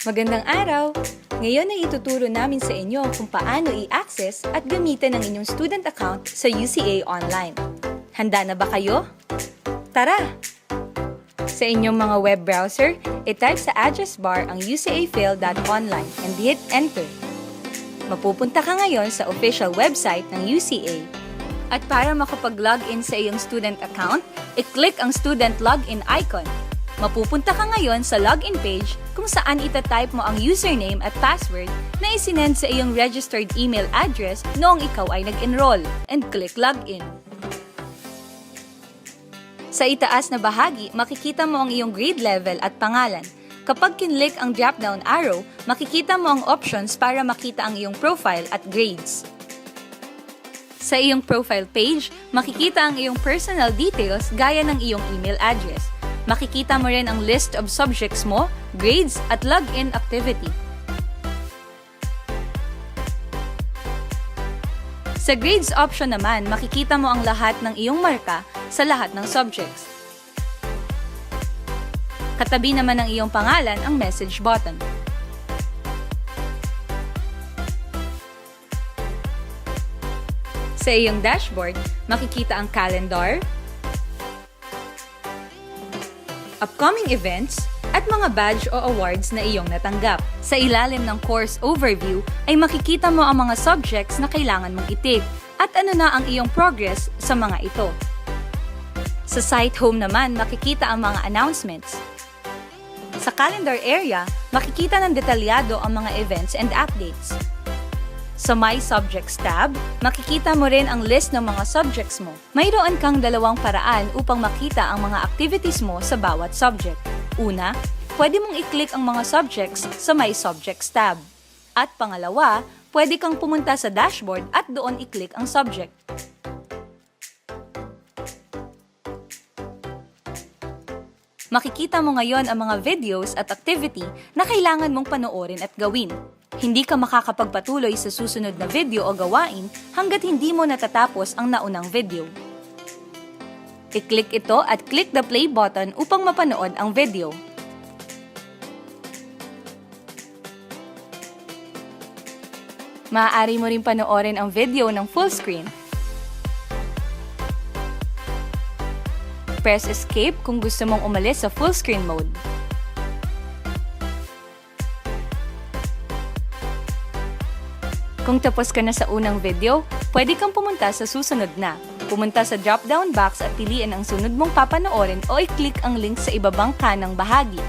Magandang araw! Ngayon ay ituturo namin sa inyo kung paano i-access at gamitin ang inyong student account sa UCA Online. Handa na ba kayo? Tara! Sa inyong mga web browser, i-type sa address bar ang ucaphil.online and hit enter. Mapupunta ka ngayon sa official website ng UCA. At para makapag-login sa iyong student account, i-click ang student login icon. Mapupunta ka ngayon sa login page kung saan itatype mo ang username at password na isinend sa iyong registered email address noong ikaw ay nag-enroll and click login. Sa itaas na bahagi, makikita mo ang iyong grade level at pangalan. Kapag kinlik ang drop-down arrow, makikita mo ang options para makita ang iyong profile at grades. Sa iyong profile page, makikita ang iyong personal details gaya ng iyong email address. Makikita mo rin ang list of subjects mo, grades, at login activity. Sa grades option naman, makikita mo ang lahat ng iyong marka sa lahat ng subjects. Katabi naman ng iyong pangalan ang message button. Sa iyong dashboard, makikita ang calendar, upcoming events, at mga badge o awards na iyong natanggap. Sa ilalim ng course overview ay makikita mo ang mga subjects na kailangan mong i-take at ano na ang iyong progress sa mga ito. Sa site home naman, makikita ang mga announcements. Sa calendar area, makikita ng detalyado ang mga events and updates. Sa My Subjects tab, makikita mo rin ang list ng mga subjects mo. Mayroon kang dalawang paraan upang makita ang mga activities mo sa bawat subject. Una, pwede mong i-click ang mga subjects sa My Subjects tab. At pangalawa, pwede kang pumunta sa dashboard at doon i-click ang subject. Makikita mo ngayon ang mga videos at activity na kailangan mong panoorin at gawin. Hindi ka makakapagpatuloy sa susunod na video o gawain hanggat hindi mo natatapos ang naunang video. I-click ito at click the play button upang mapanood ang video. Maaari mo rin panoorin ang video ng full screen. Press escape kung gusto mong umalis sa full screen mode. Kung tapos ka na sa unang video, pwede kang pumunta sa susunod na. Pumunta sa drop-down box at piliin ang sunod mong papanoorin o i-click ang link sa ibabang kanang bahagi.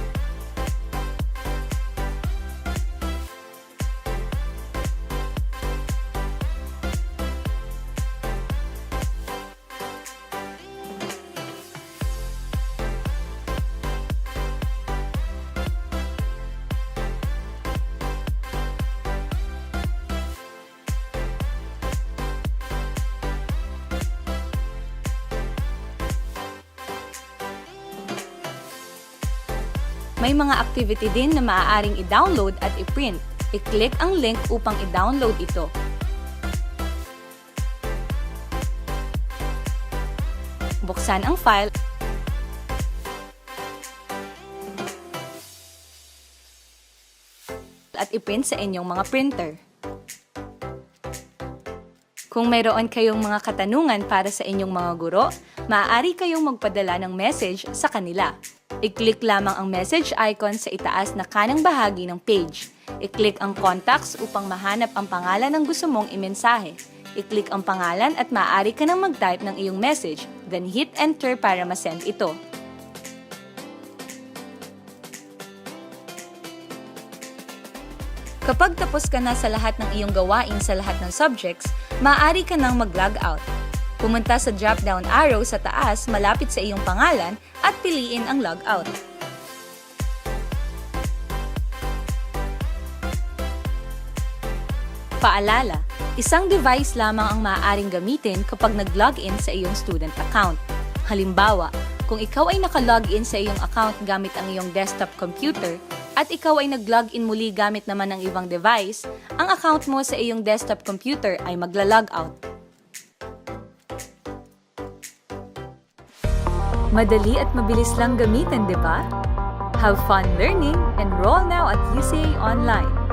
May mga activity din na maaaring i-download at i-print. I-click ang link upang i-download ito. Buksan ang file at i-print sa inyong mga printer. Kung mayroon kayong mga katanungan para sa inyong mga guro, maaari kayong magpadala ng message sa kanila. I-click lamang ang message icon sa itaas na kanang bahagi ng page. I-click ang contacts upang mahanap ang pangalan ng gusto mong imensahe. I-click ang pangalan at maaari ka nang mag-type ng iyong message, then hit enter para ma-send ito. Kapag tapos ka na sa lahat ng iyong gawain sa lahat ng subjects, maaari ka nang mag-log out. Pumunta sa drop-down arrow sa taas malapit sa iyong pangalan at piliin ang log out. Paalala, isang device lamang ang maaaring gamitin kapag nag-login sa iyong student account. Halimbawa, kung ikaw ay naka-login sa iyong account gamit ang iyong desktop computer at ikaw ay nag-login muli gamit naman ng ibang device, ang account mo sa iyong desktop computer ay magla-log out. Madali at mabilis lang gamitin, di ba? Have fun learning. Enroll now at UCA Online.